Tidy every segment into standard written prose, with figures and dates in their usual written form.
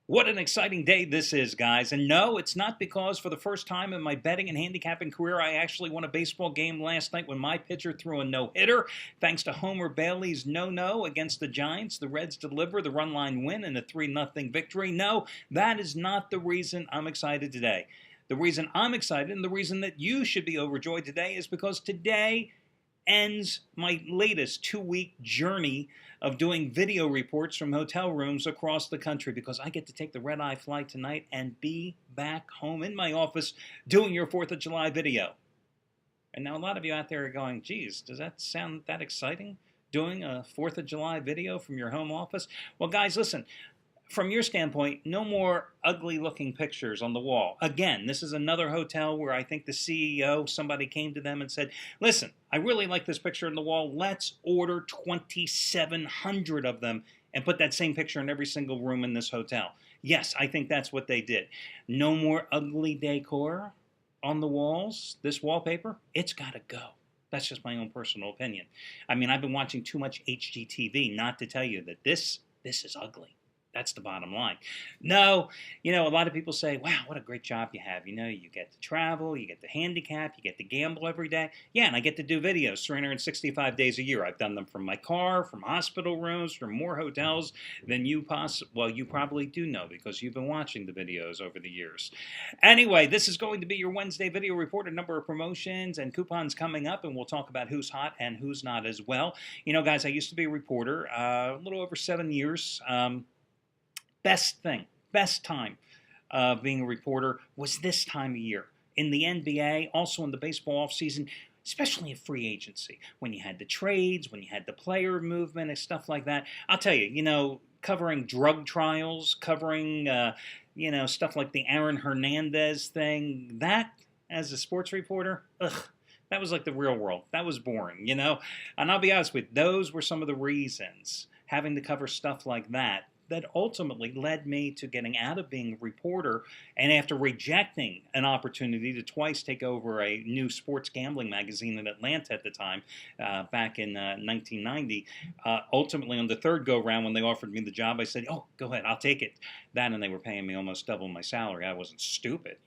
What an exciting day this is, guys. And no, it's not because for the first time in my betting and handicapping career, I actually won a baseball game last night when my pitcher threw a no-hitter. Thanks to Homer Bailey's no-no against the Giants, the Reds deliver the run line win and a 3-0 victory. No, that is not the reason I'm excited today. The reason I'm excited and the reason that you should be overjoyed today is because today ends my latest 2-week journey of doing video reports from hotel rooms across the country because I get to take the red-eye flight tonight and be back home in my office doing your 4th of July video. And now a lot of you out there are going, geez, does that sound that exciting? Doing a 4th of July video from your home office? Well, guys, listen. From your standpoint, no more ugly-looking pictures on the wall. Again, this is another hotel where I think the CEO, somebody came to them and said, listen, I really like this picture on the wall. Let's order 2,700 of them and put that same picture in every single room in this hotel. Yes, I think that's what they did. No more ugly decor on the walls. This wallpaper, it's got to go. That's just my own personal opinion. I mean, I've been watching too much HGTV not to tell you that this is ugly. That's the bottom line. No, a lot of people say, wow, what a great job you have. You get to travel, you get to handicap, you get to gamble every day. Yeah, and I get to do videos 365 days a year. I've done them from my car, from hospital rooms, from more hotels than you probably do know because you've been watching the videos over the years. Anyway, this is going to be your Wednesday video report. A number of promotions and coupons coming up, and we'll talk about who's hot and who's not as well. Guys, I used to be a reporter a little over 7 years. Best time being a reporter was this time of year. In the NBA, also in the baseball offseason, especially in free agency, when you had the trades, when you had the player movement and stuff like that. I'll tell you, covering drug trials, covering, stuff like the Aaron Hernandez thing, that, as a sports reporter, that was like the real world. That was boring, And I'll be honest with you, those were some of the reasons, having to cover stuff like that ultimately led me to getting out of being a reporter, and after rejecting an opportunity to twice take over a new sports gambling magazine in Atlanta at the time, back in 1990, ultimately on the third go-round when they offered me the job, I said, oh, go ahead, I'll take it. That, and they were paying me almost double my salary. I wasn't stupid,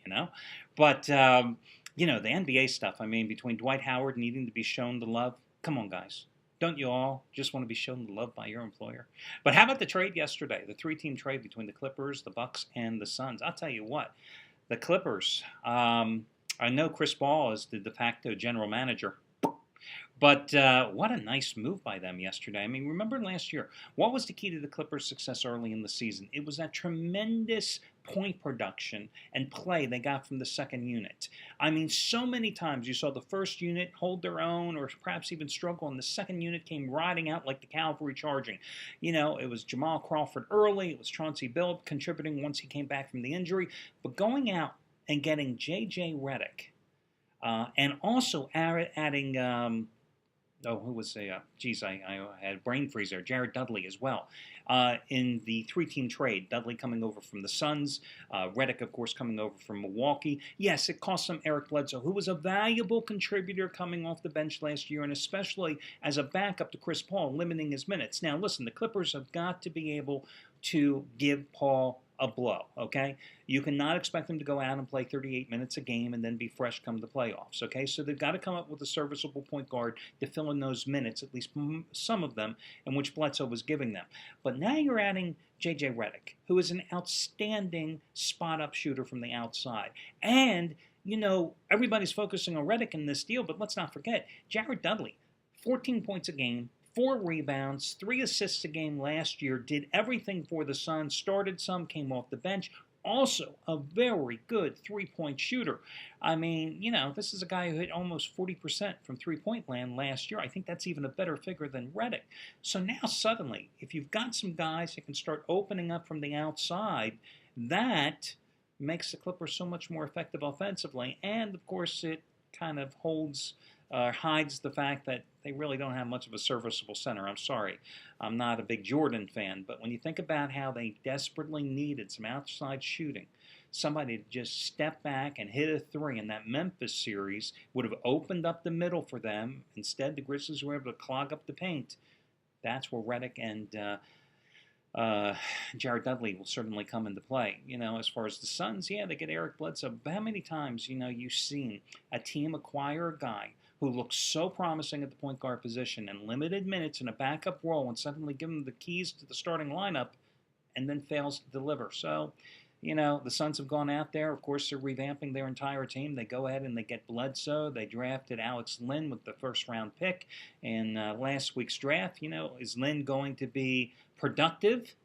But, the NBA stuff, between Dwight Howard needing to be shown the love, come on, guys. Don't you all just want to be shown love by your employer? But how about the trade yesterday, the 3-team trade between the Clippers, the Bucks, and the Suns? I'll tell you what, the Clippers, I know Chris Paul is the de facto general manager, but what a nice move by them yesterday. Remember last year, what was the key to the Clippers' success early in the season? It was that tremendous point production and play they got from the second unit. So many times you saw the first unit hold their own or perhaps even struggle, and the second unit came riding out like the cavalry charging. It was Jamal Crawford early, it was Chauncey Billups contributing once he came back from the injury, but going out and getting J.J. Redick, and also adding... who was I had a brain freeze there. Jared Dudley as well. In the 3-team trade, Dudley coming over from the Suns, Redick, of course, coming over from Milwaukee. Yes, it cost them Eric Bledsoe, who was a valuable contributor coming off the bench last year, and especially as a backup to Chris Paul, limiting his minutes. Now, listen, the Clippers have got to be able to give Paul a blow, okay? You cannot expect them to go out and play 38 minutes a game and then be fresh come the playoffs, okay? So they've got to come up with a serviceable point guard to fill in those minutes, at least some of them, in which Bledsoe was giving them. But now you're adding J.J. Redick, who is an outstanding spot-up shooter from the outside. And, everybody's focusing on Redick in this deal, but let's not forget, Jared Dudley, 14 points a game, 4 rebounds, 3 assists a game last year, did everything for the Suns, started some, came off the bench. Also, a very good three-point shooter. This is a guy who hit almost 40% from three-point land last year. I think that's even a better figure than Redick. So now suddenly, if you've got some guys that can start opening up from the outside, that makes the Clippers so much more effective offensively. And, of course, it kind of hides the fact that they really don't have much of a serviceable center. I'm sorry. I'm not a big Jordan fan, but when you think about how they desperately needed some outside shooting, somebody to just step back and hit a three in that Memphis series would have opened up the middle for them. Instead, the Grizzlies were able to clog up the paint. That's where Redick and uh, Jared Dudley will certainly come into play. As far as the Suns, yeah, they get Eric Bledsoe. But how many times, you've seen a team acquire a guy who looks so promising at the point guard position in limited minutes in a backup role and suddenly give him the keys to the starting lineup and then fails to deliver? So, the Suns have gone out there. Of course, they're revamping their entire team. They go ahead and they get Bledsoe. They drafted Alex Lynn with the first-round pick in last week's draft. Is Lynn going to be productive,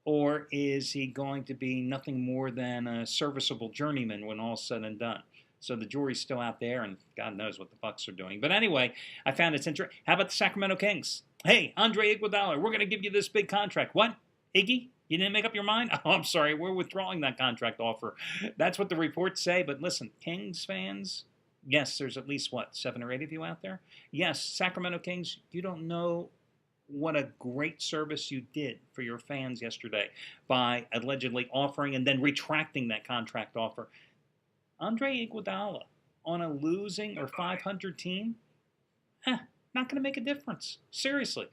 or is he going to be nothing more than a serviceable journeyman when all's said and done? So the jury's still out there, and God knows what the Bucks are doing. But anyway, I found it's interesting. How about the Sacramento Kings? Hey, Andre Iguodala, we're going to give you this big contract. What? Iggy? You didn't make up your mind? Oh, I'm sorry. We're withdrawing that contract offer. That's what the reports say. But listen, Kings fans, yes, there's at least, 7 or 8 of you out there? Yes, Sacramento Kings, you don't know what a great service you did for your fans yesterday by allegedly offering and then retracting that contract offer. Andre Iguodala on a losing or 500 team? Not going to make a difference. Seriously.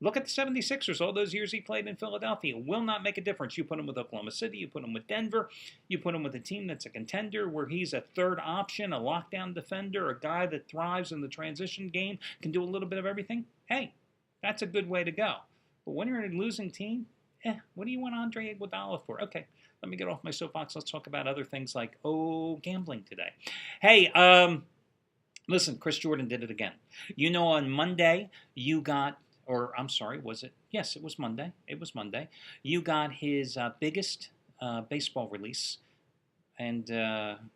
Look at the 76ers. All those years he played in Philadelphia will not make a difference. You put him with Oklahoma City. You put him with Denver. You put him with a team that's a contender where he's a third option, a lockdown defender, a guy that thrives in the transition game, can do a little bit of everything. Hey, that's a good way to go. But when you're in a losing team, what do you want Andre Iguodala for? Okay, let me get off my soapbox. Let's talk about other things like, gambling today. Hey, listen, Chris Jordan did it again. On Monday, you got... Or, I'm sorry, was it? Yes, it was Monday. It was Monday. You got his biggest baseball release. And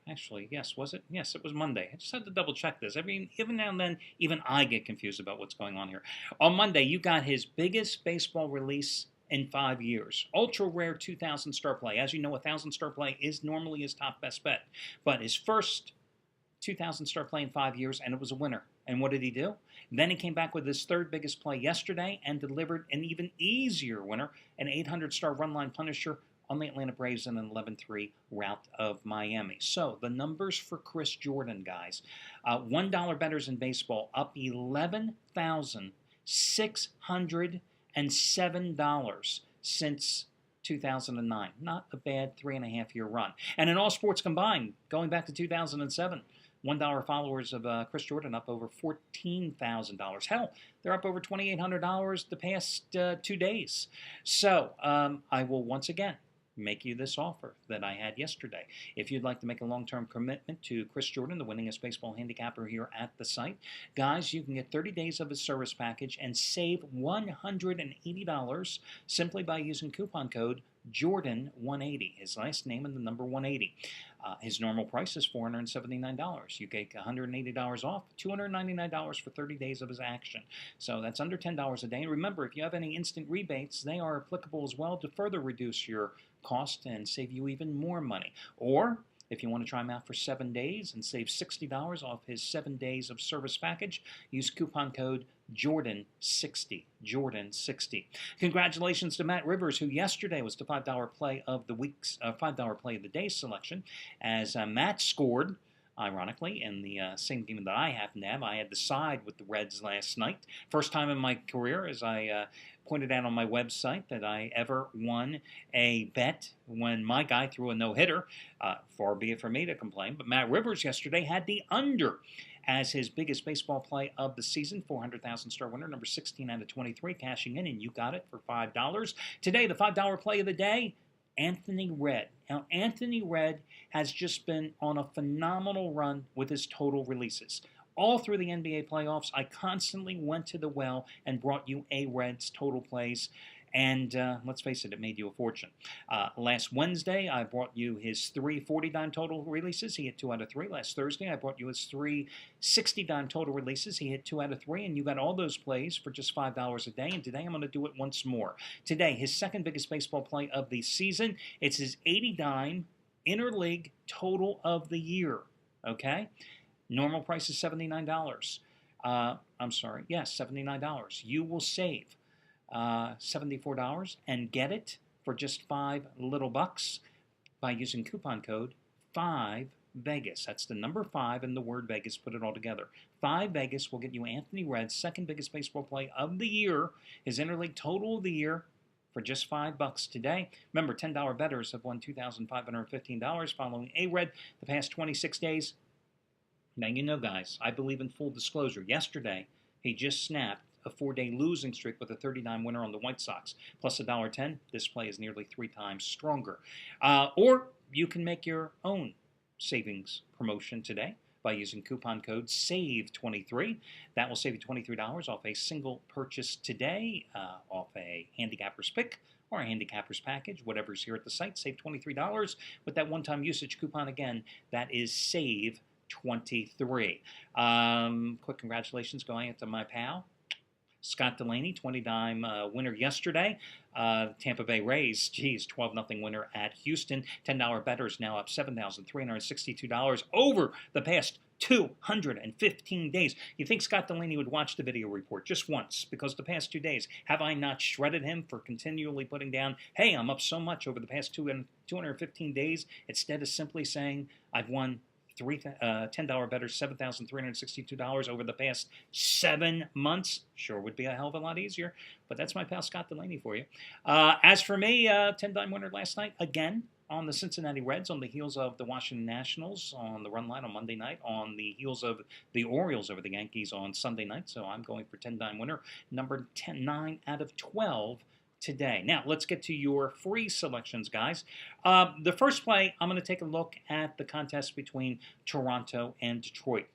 actually, yes, was it? Yes, it was Monday. I just had to double check this. Even now and then, even I get confused about what's going on here. On Monday, you got his biggest baseball release in 5 years. Ultra rare 2,000 star play. As you know, 1,000 star play is normally his top best bet. But his first 2,000 star play in 5 years, and it was a winner. And what did he do? Then he came back with his third biggest play yesterday and delivered an even easier winner, an 800-star run line punisher on the Atlanta Braves in an 11-3 rout of Miami. So the numbers for Chris Jordan, guys. $1 bettors in baseball up $11,607 since 2009. Not a bad 3.5-year run. And in all sports combined, going back to 2007, $1 followers of Chris Jordan up over $14,000. Hell, they're up over $2,800 the past 2 days. So I will once again make you this offer that I had yesterday. If you'd like to make a long-term commitment to Chris Jordan, the winningest baseball handicapper here at the site, guys, you can get 30 days of his service package and save $180 simply by using coupon code Jordan180, his last name and the number 180. His normal price is $479. You get $180 off, $299 for 30 days of his action. So that's under $10 a day. And remember, if you have any instant rebates, they are applicable as well to further reduce your cost and save you even more money. Or if you want to try him out for 7 days and save $60 off his 7 days of service package, use coupon code Jordan60. Jordan60. Congratulations to Matt Rivers, who yesterday was the $5 play of the week's $5 play of the day selection, as Matt scored, ironically, in the same game that I happen to have. I had the side with the Reds last night. First time in my career, as I pointed out on my website, that I ever won a bet when my guy threw a no-hitter. Far be it from me to complain, but Matt Rivers yesterday had the under as his biggest baseball play of the season. 400,000 star winner, number 16 out of 23, cashing in, and you got it for $5. Today, the $5 play of the day, Anthony Redd. Now, Anthony Redd has just been on a phenomenal run with his total releases. All through the NBA playoffs, I constantly went to the well and brought you Red's total plays. And let's face it, it made you a fortune. Last Wednesday, I brought you his 3 40-dime total releases. He hit 2 out of 3. Last Thursday, I brought you his 3 60-dime total releases. He hit 2 out of 3, and you got all those plays for just $5 a day. And today, I'm going to do it once more. Today, his second biggest baseball play of the season. It's his 80-dime interleague total of the year. Okay? Normal price is $79. I'm sorry. Yes, $79. You will save $74 and get it for just $5 by using coupon code 5Vegas. That's the number 5 and the word Vegas. Put it all together. 5Vegas will get you Anthony Redd's second biggest baseball play of the year, his interleague total of the year, for just $5 today. Remember, $10 bettors have won $2,515 following A-Red the past 26 days. Now, you know, guys, I believe in full disclosure. Yesterday, he just snapped a 4-day losing streak with a 39 winner on the White Sox. Plus $1.10, this play is nearly 3 times stronger. Or you can make your own savings promotion today by using coupon code SAVE23. That will save you $23 off a single purchase today, off a Handicapper's pick or a Handicapper's package, whatever's here at the site. Save $23 with that one-time usage coupon. Again, that is SAVE23. Quick congratulations going out to my pal, Scott Delaney, 20-time winner yesterday. Tampa Bay Rays, 12-0 winner at Houston. $10 bettors now up $7,362 over the past 215 days. You think Scott Delaney would watch the video report just once, because the past 2 days, have I not shredded him for continually putting down, hey, I'm up so much over the past 215 days, instead of simply saying I've won $10 bettors, $7,362 over the past 7 months. Sure would be a hell of a lot easier, but that's my pal Scott Delaney for you. As for me, 10-time winner last night, again, on the Cincinnati Reds, on the heels of the Washington Nationals on the run line on Monday night, on the heels of the Orioles over the Yankees on Sunday night. So I'm going for 10-time winner, number 9 out of 12 today. Now, let's get to your free selections, guys. The first play, I'm going to take a look at the contest between Toronto and Detroit.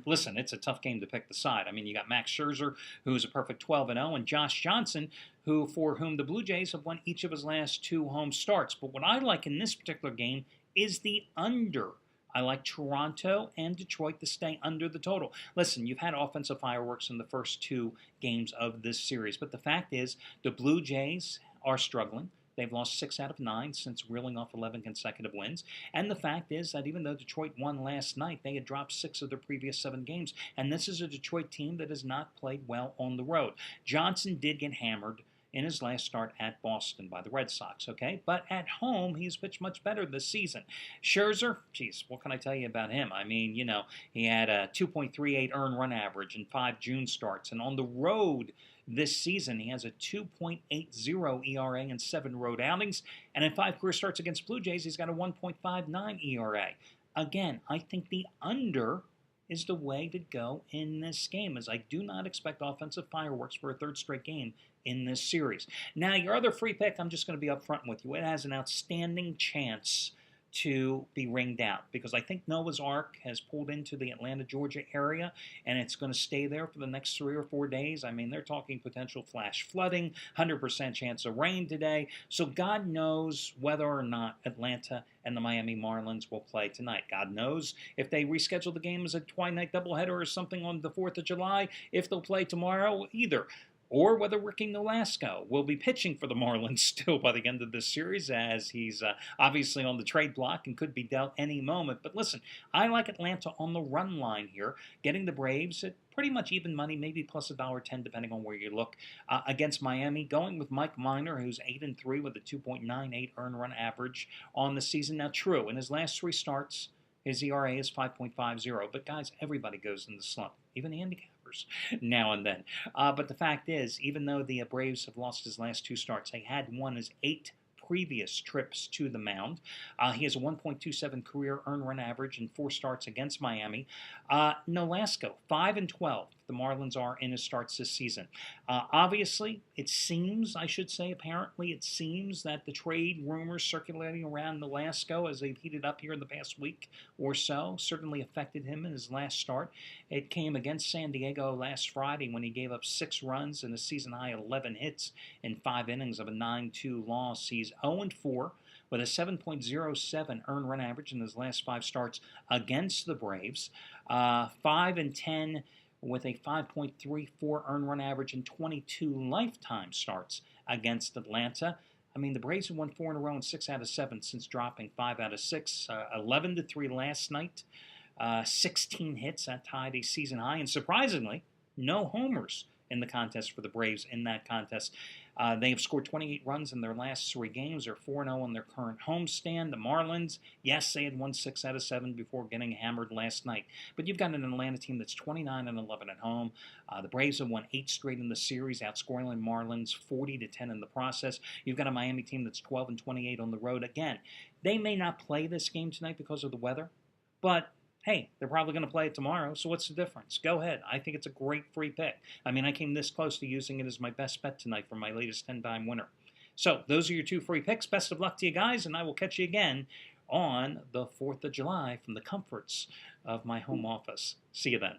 Listen, it's a tough game to pick the side. I mean, you got Max Scherzer, who's a perfect 12-0, and Josh Johnson, for whom the Blue Jays have won each of his last 2 home starts. But what I like in this particular game is the under. I like Toronto and Detroit to stay under the total. Listen, you've had offensive fireworks in the first 2 games of this series, but the fact is the Blue Jays are struggling. They've lost 6 out of 9 since reeling off 11 consecutive wins. And the fact is that even though Detroit won last night, they had dropped 6 of their previous 7 games. And this is a Detroit team that has not played well on the road. Johnson did get hammered in his last start at Boston by the Red Sox, okay? But at home, he's pitched much better this season. Scherzer, geez, what can I tell you about him? I mean, you know, he had a 2.38 earned run average in 5 June starts. And on the road this season, he has a 2.80 ERA in 7 road outings. And in 5 career starts against Blue Jays, he's got a 1.59 ERA. Again, I think the under is the way to go in this game, as I do not expect offensive fireworks for a 3rd straight game in this series. Now, your other free pick, I'm just going to be upfront with you. It has an outstanding chance to be ringed out, because I think Noah's Ark has pulled into the Atlanta, Georgia area, and it's going to stay there for the next 3 or 4 days. I mean, they're talking potential flash flooding, 100% chance of rain today. So God knows whether or not Atlanta and the Miami Marlins will play tonight. God knows if they reschedule the game as a twilight doubleheader or something on the 4th of July, if they'll play tomorrow either. Or whether Ricky Nolasco will be pitching for the Marlins still by the end of this series, as he's obviously on the trade block and could be dealt any moment. But listen, I like Atlanta on the run line here, getting the Braves at pretty much even money, maybe plus $1.10 depending on where you look, against Miami, going with Mike Minor, who's 8-3 with a 2.98 earned run average on the season. Now, true, in his last 3 starts, his ERA is 5.50. But guys, everybody goes in the slump, even handicappers now and then. But the fact is, even though the Braves have lost his last 2 starts, they had won his 8 previous trips to the mound. He has a 1.27 career earned run average in 4 starts against Miami. Nolasco, 5-12. The Marlins are in his starts this season. Obviously, it seems, apparently it seems that the trade rumors circulating around Nolasco as they've heated up here in the past week or so certainly affected him in his last start. It came against San Diego last Friday when he gave up 6 runs and a season-high 11 hits in 5 innings of a 9-2 loss. He's 0-4 with a 7.07 earned run average in his last 5 starts against the Braves. 5-10 with a 5.34 earned run average in 22 lifetime starts against Atlanta. I mean, the Braves have won 4 in a row and 6 out of 7 since dropping 5 out of 6. 11-3 last night. 16 hits, that tied a season high. And surprisingly, no homers in the contest for the Braves in that contest. They have scored 28 runs in their last 3 games. They're 4-0 on their current homestand. The Marlins, yes, they had won 6 out of 7 before getting hammered last night. But you've got an Atlanta team that's 29-11 at home. The Braves have won 8 straight in the series, outscoring the Marlins 40-10 in the process. You've got a Miami team that's 12-28 on the road. Again, they may not play this game tonight because of the weather, but hey, they're probably going to play it tomorrow, so what's the difference? Go ahead. I think it's a great free pick. I mean, I came this close to using it as my best bet tonight for my latest 10-time winner. So those are your 2 free picks. Best of luck to you guys, and I will catch you again on the 4th of July from the comforts of my home office. See you then.